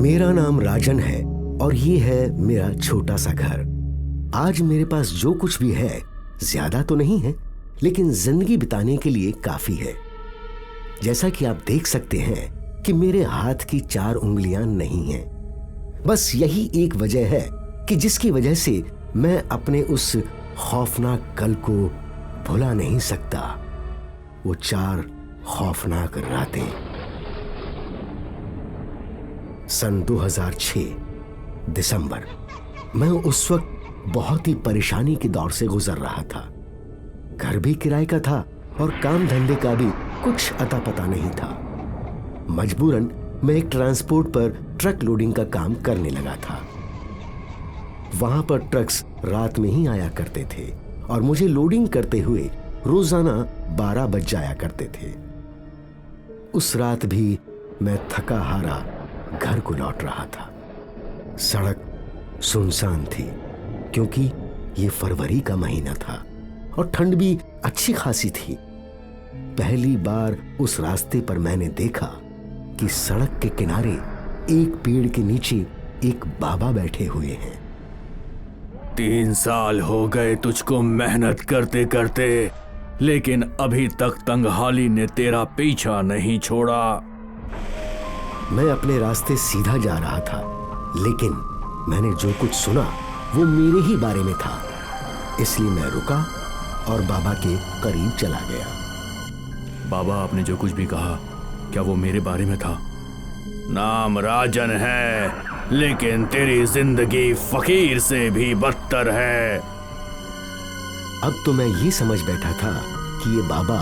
मेरा नाम राजन है और ये है मेरा छोटा सा घर। आज मेरे पास जो कुछ भी है ज्यादा तो नहीं है, लेकिन जिंदगी बिताने के लिए काफी है। जैसा कि आप देख सकते हैं कि मेरे हाथ की 4 उंगलियां नहीं हैं। बस यही एक वजह है कि जिसकी वजह से मैं अपने उस खौफनाक कल को भुला नहीं सकता। वो 4 खौफनाक रातें। सन 2006 दिसंबर। मैं उस वक्त बहुत ही परेशानी के दौर से गुजर रहा था। घर भी किराए का था और काम धंधे का भी कुछ अता पता नहीं था। मजबूरन मैं एक ट्रांसपोर्ट पर ट्रक लोडिंग का काम करने लगा था। वहां पर ट्रक्स रात में ही आया करते थे और मुझे लोडिंग करते हुए रोजाना 12 बज जाया करते थे। उस रात भी मैं थका हारा घर को लौट रहा था। सड़क सुनसान थी क्योंकि ये फरवरी का महीना था और ठंड भी अच्छी खासी थी। पहली बार उस रास्ते पर मैंने देखा कि सड़क के किनारे एक पेड़ के नीचे एक बाबा बैठे हुए हैं। 3 साल हो गए तुझको मेहनत करते करते, लेकिन अभी तक तंगहाली ने तेरा पीछा नहीं छोड़ा। मैं अपने रास्ते सीधा जा रहा था, लेकिन मैंने जो कुछ सुना वो मेरे ही बारे में था। इसलिए मैं रुका और बाबा के करीब चला गया। बाबा, आपने जो कुछ भी कहा, क्या वो मेरे बारे में था? नाम राजन है, लेकिन तेरी जिंदगी फकीर से भी बदतर है। अब तो मैं ये समझ बैठा था कि ये बाबा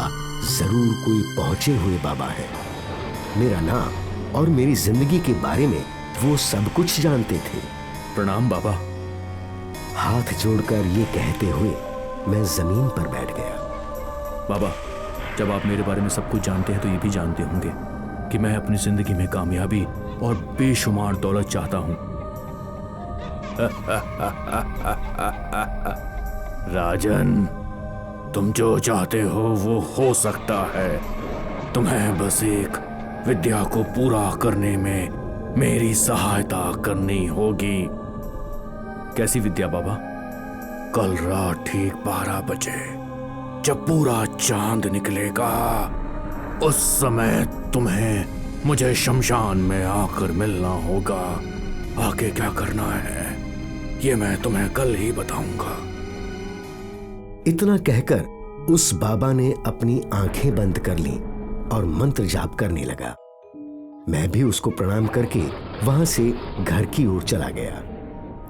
जरूर कोई पहुंचे हुए बाबा है। मेरा नाम और मेरी जिंदगी के बारे में वो सब कुछ जानते थे। प्रणाम बाबा। हाथ जोड़कर ये कहते हुए मैं जमीन पर बैठ गया। बाबा, जब आप मेरे बारे में सब कुछ जानते हैं तो ये भी जानते होंगे कि मैं अपनी जिंदगी में कामयाबी और बेशुमार दौलत चाहता हूं। राजन, तुम जो चाहते हो वो हो सकता है। तुम्हें बस एक विद्या को पूरा करने में मेरी सहायता करनी होगी। कैसी विद्या बाबा? कल रात ठीक 12 बजे जब पूरा चांद निकलेगा, उस समय तुम्हें मुझे शमशान में आकर मिलना होगा। आगे क्या करना है ये मैं तुम्हें कल ही बताऊंगा। इतना कहकर उस बाबा ने अपनी आंखें बंद कर लीं और मंत्र जाप करने लगा। मैं भी उसको प्रणाम करके वहां से घर की ओर चला गया।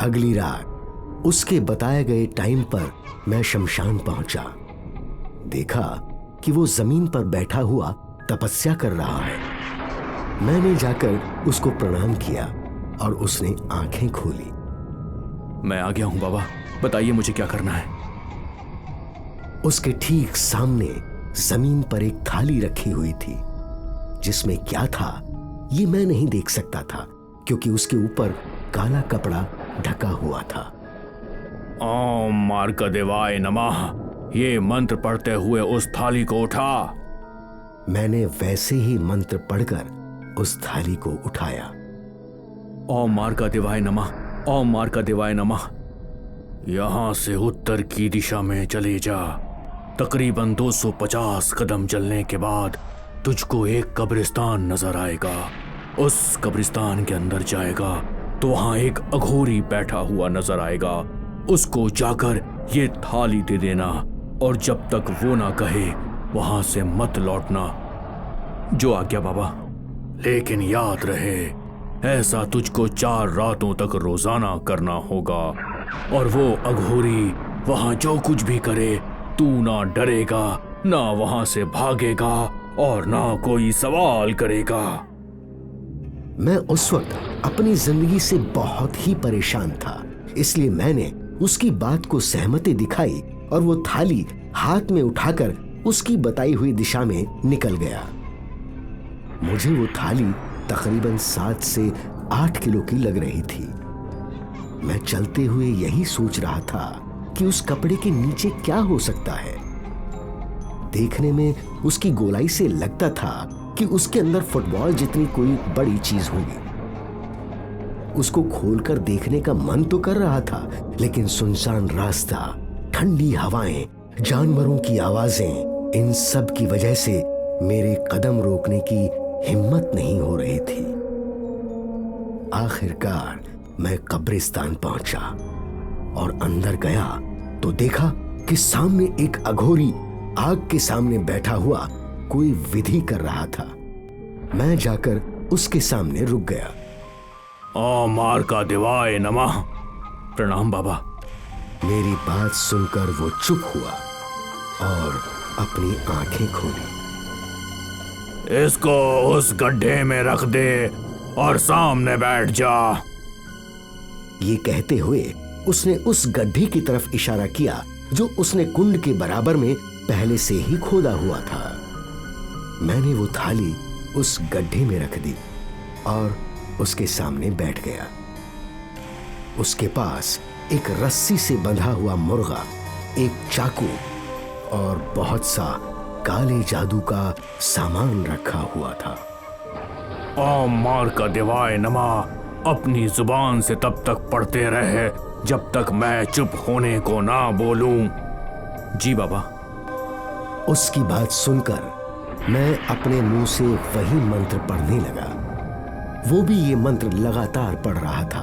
अगली रात उसके बताए गए टाइम पर मैं शमशान पहुंचा। देखा कि वो जमीन पर बैठा हुआ तपस्या कर रहा है। मैंने जाकर उसको प्रणाम किया और उसने आंखें खोली। मैं आ गया हूं बाबा, बताइए मुझे क्या करना है। उसके ठीक सामने जमीन पर एक थाली रखी हुई थी, जिसमें क्या था ये मैं नहीं देख सकता था क्योंकि उसके ऊपर काला कपड़ा ढका हुआ था। ओम मार्कदेवाय नमः, ये मंत्र पढ़ते हुए उस थाली को उठा। मैंने वैसे ही मंत्र पढ़कर उस थाली को उठाया। ओम मार्कदेवाय नमः, ओम मार्कदेवाय नमः। यहां से उत्तर की दिशा में चले जा। तकरीबन 250 कदम चलने के बाद तुझको एक कब्रिस्तान नजर आएगा। उस कब्रिस्तान के अंदर जाएगा तो वहां एक अघोरी बैठा हुआ नजर आएगा। उसको जाकर ये थाली दे देना और जब तक वो ना कहे वहां से मत लौटना। जो आज्ञा बाबा। लेकिन याद रहे, ऐसा तुझको 4 रातों तक रोजाना करना होगा। और वो अघोरी वहां जो कुछ भी करे, तू ना डरेगा, ना वहां से भागेगा और ना कोई सवाल करेगा। मैं उस वक्त अपनी जिंदगी से बहुत ही परेशान था, इसलिए मैंने उसकी बात को सहमति दिखाई और वो थाली हाथ में उठाकर उसकी बताई हुई दिशा में निकल गया। मुझे वो थाली तकरीबन 7 से 8 किलो की लग रही थी। मैं चलते हुए यही सोच रहा था कि उस कपड़े के नीचे क्या हो सकता है। देखने में उसकी गोलाई से लगता था कि उसके अंदर फुटबॉल जितनी कोई बड़ी चीज होगी। उसको खोलकर देखने का मन तो कर रहा था, लेकिन सुनसान रास्ता, ठंडी हवाएं, जानवरों की आवाजें, इन सब की वजह से मेरे कदम रोकने की हिम्मत नहीं हो रही थी। आखिरकार मैं कब्रिस्तान पहुंचा और अंदर गया तो देखा कि सामने एक अघोरी आग के सामने बैठा हुआ कोई विधि कर रहा था। मैं जाकर उसके सामने रुक गया। ओम मार्का देवाय नमः। प्रणाम बाबा। मेरी बात सुनकर वो चुप हुआ और अपनी आंखें खोली। इसको उस गड्ढे में रख दे और सामने बैठ जा। ये कहते हुए उसने उस गड्ढे की तरफ इशारा किया जो उसने कुंड के बराबर में पहले से ही खोदा हुआ था। मैंने वो थाली उस गड्ढे में रख दी और उसके सामने बैठ गया। उसके पास एक रस्सी से बंधा हुआ मुर्गा, एक चाकू और बहुत सा काले जादू का सामान रखा हुआ था। ओम मार्का देवाय नमः। अपनी जुबान से तब तक पढ़ते रहे जब तक मैं चुप होने को ना बोलूं। जी बाबा। उसकी बात सुनकर मैं अपने मुंह से वही मंत्र पढ़ने लगा। वो भी ये मंत्र लगातार पढ़ रहा था।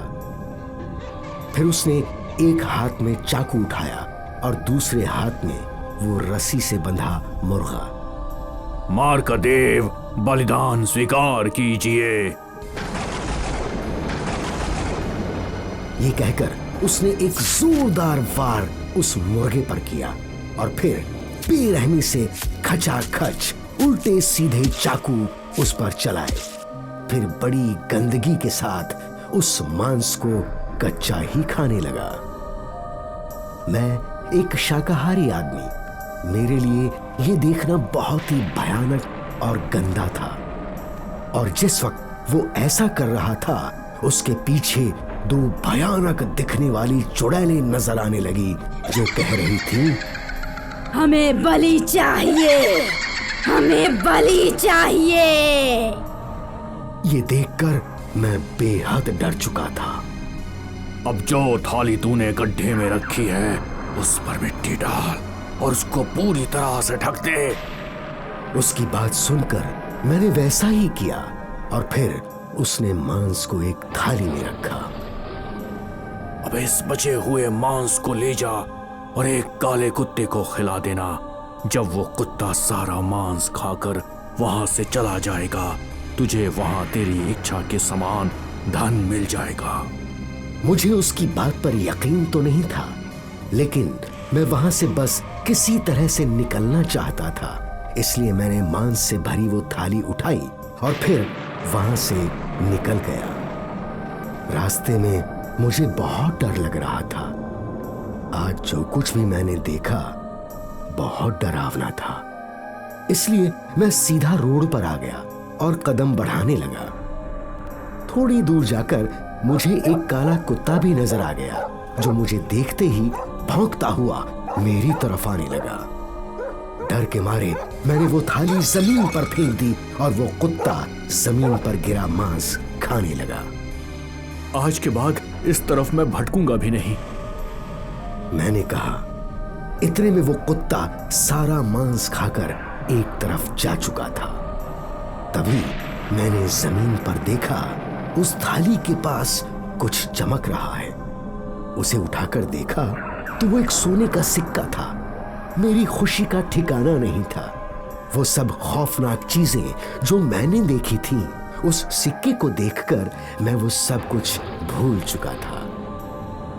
फिर उसने एक हाथ में चाकू उठाया और दूसरे हाथ में वो रस्सी से बंधा मुर्गा। मार्का देव, बलिदान स्वीकार कीजिए। ये कहकर उसने एक जोरदार वार उस मुर्गे पर किया और फिर बेरहमी से खचाखच उल्टे सीधे चाकू उस पर चलाए। फिर बड़ी गंदगी के साथ उस मांस को कच्चा ही खाने लगा। मैं एक शाकाहारी आदमी, मेरे लिए ये देखना बहुत ही भयानक और गंदा था। और जिस वक्त वो ऐसा कर रहा था, उसके पीछे दो भयानक दिखने वाली चुड़ैलें नजर आने लगी जो कह रही थी, हमें बलि चाहिए, हमें बलि चाहिए। ये देखकर मैं बेहद डर चुका था। अब जो थाली तूने गड्ढे में रखी है उस पर मिट्टी डाल और उसको पूरी तरह से ढक दे। उसकी बात सुनकर मैंने वैसा ही किया और फिर उसने मांस को एक थाली में रखा। अब इस बचे हुए मांस को ले जा और एक काले कुत्ते को खिला देना। जब वो कुत्ता सारा मांस खाकर वहां से चला जाएगा, तुझे वहां तेरी इच्छा के समान धन मिल जाएगा। मुझे उसकी बात पर यकीन तो नहीं था, लेकिन मैं वहां से बस किसी तरह से निकलना चाहता था। इसलिए मैंने मांस से भरी वो थाली उठाई और फिर वहां से निकल गया। रास्ते में मुझे बहुत डर लग रहा था। आज जो कुछ भी मैंने देखा बहुत डरावना था। इसलिए मैं सीधा रोड पर आ गया और कदम बढ़ाने लगा। थोड़ी दूर जाकर मुझे एक काला कुत्ता भी नजर आ गया जो मुझे देखते ही भौंकता हुआ मेरी तरफ आने लगा। डर के मारे मैंने वो थाली जमीन पर फेंक दी और वो कुत्ता जमीन पर गिरा मांस खाने लगा। आज के बाद इस तरफ मैं भटकूंगा भी नहीं, मैंने कहा। इतने में वो कुत्ता सारा मांस खाकर एक तरफ जा चुका था। तभी मैंने जमीन पर देखा, उस थाली के पास कुछ चमक रहा है। उसे उठाकर देखा तो वो एक सोने का सिक्का था। मेरी खुशी का ठिकाना नहीं था। वो सब खौफनाक चीजें जो मैंने देखी थी, उस सिक्के को देखकर मैं वो सब कुछ भूल चुका था।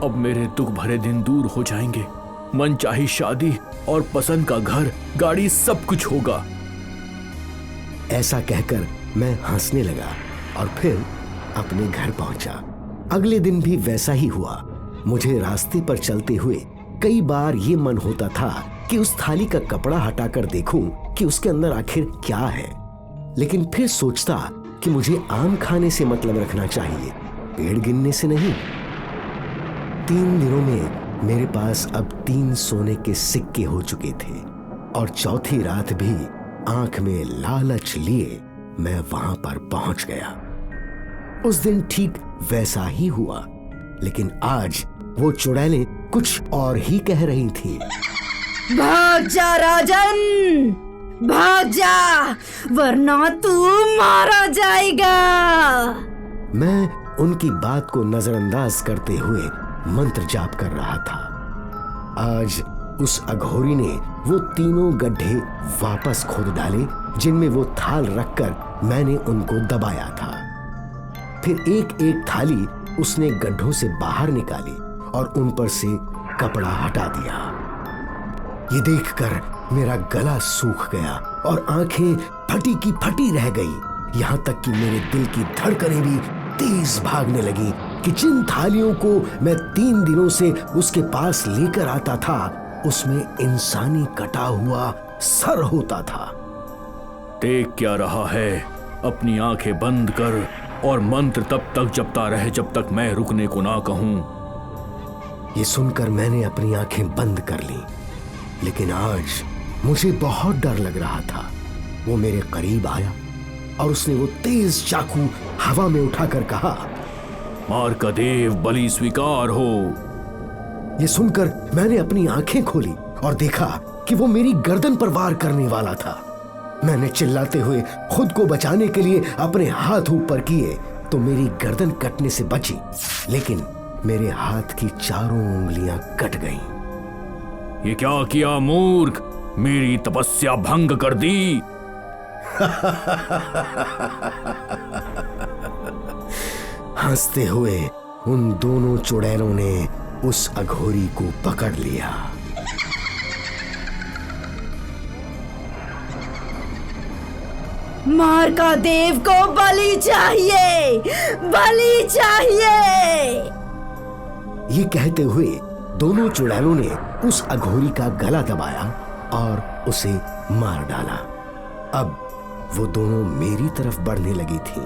अब मेरे दुख भरे दिन दूर हो जाएंगे। मनचाही शादी और पसंद का घर, गाड़ी, सब कुछ होगा। ऐसा कहकर मैं हंसने लगा और फिर अपने घर पहुंचा। अगले दिन भी वैसा ही हुआ। मुझे रास्ते पर चलते हुए कई बार ये मन होता था कि उस थाली का कपड़ा हटाकर देखूं कि उसके अंदर आखिर क्या है, लेकिन फिर सोचता कि मुझे आम खाने से मतलब रखना चाहिए, पेड़ गिनने से नहीं। 3 दिनों में मेरे पास अब 3 सोने के सिक्के हो चुके थे और चौथी रात भी आंख में लालच लिए मैं वहां पर पहुंच गया। उस दिन ठीक वैसा ही हुआ, लेकिन आज वो चुड़ैलें कुछ और ही कह रही थी। भाग जा राजन, भाग जा, वरना तू मारा जाएगा। मैं उनकी बात को नजरअंदाज करते हुए मंत्र जाप कर रहा था। आज उस अघोरी ने वो तीनों गड्ढे वापस खोद डाले जिनमें वो थाल रखकर मैंने उनको दबाया था। फिर एक एक थाली उसने गड्ढों से बाहर निकाली और उन पर से कपड़ा हटा दिया। ये देखकर मेरा गला सूख गया और आंखें फटी की फटी रह गई। यहाँ तक कि मेरे दिल की धड़कनें भी तेज भागने लगी कि जिन थालियों को मैं 3 दिनों से उसके पास लेकर आता था उसमें इंसानी कटा हुआ सर होता था। देख क्या रहा है? अपनी आंखें बंद कर और मंत्र तब तक जपता रहे जब तक मैं रुकने को ना कहूं। ये सुनकर मैंने अपनी आंखें बंद कर ली, लेकिन आज मुझे बहुत डर लग रहा था। वो मेरे करीब आया और उसने वो तेज चाकू हवा में उठाकर कहा, मार्कादेव बलि स्वीकार हो। ये सुनकर मैंने अपनी आंखें खोली और देखा कि वो मेरी गर्दन पर वार करने वाला था। मैंने चिल्लाते हुए खुद को बचाने के लिए अपने हाथ ऊपर किए तो मेरी गर्दन कटने से बची, लेकिन मेरे हाथ की चारों उंगलियां कट गईं। ये क्या किया मूर्ख? मेरी तपस्या भंग कर दी। हंसते हुए उन दोनों चुड़ैलों ने उस अघोरी को पकड़ लिया। मार्कादेव को बलि चाहिए, बलि चाहिए। ये कहते हुए दोनों चुड़ैलों ने उस अघोरी का गला दबाया और उसे मार डाला। अब वो दोनों मेरी तरफ बढ़ने लगी थी।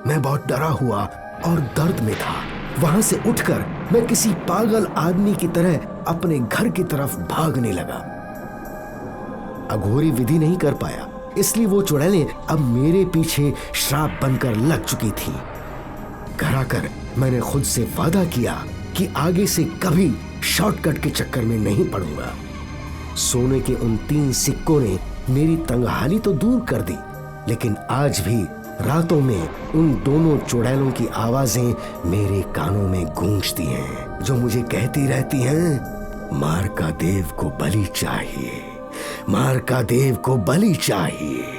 मैं बहुत डरा हुआ और दर्द में था। वहां से उठकर मैं किसी पागल आदमी की तरह अपने घर की तरफ भागने लगा। अघोरी विधि नहीं कर पाया, इसलिए वो चुड़ैलें अब मेरे पीछे श्राप बनकर लग चुकी थी। घर आकर मैंने खुद से वादा किया कि आगे से कभी शॉर्टकट के चक्कर में नहीं पड़ूंगा। सोने के उन 3 सिक्कों ने मेरी तंगहाली तो दूर कर दी, लेकिन आज भी रातों में उन दोनों चुड़ैलों की आवाजें मेरे कानों में गूंजती हैं, जो मुझे कहती रहती हैं, मार्कादेव को बलि चाहिए, मार्कादेव को बलि चाहिए।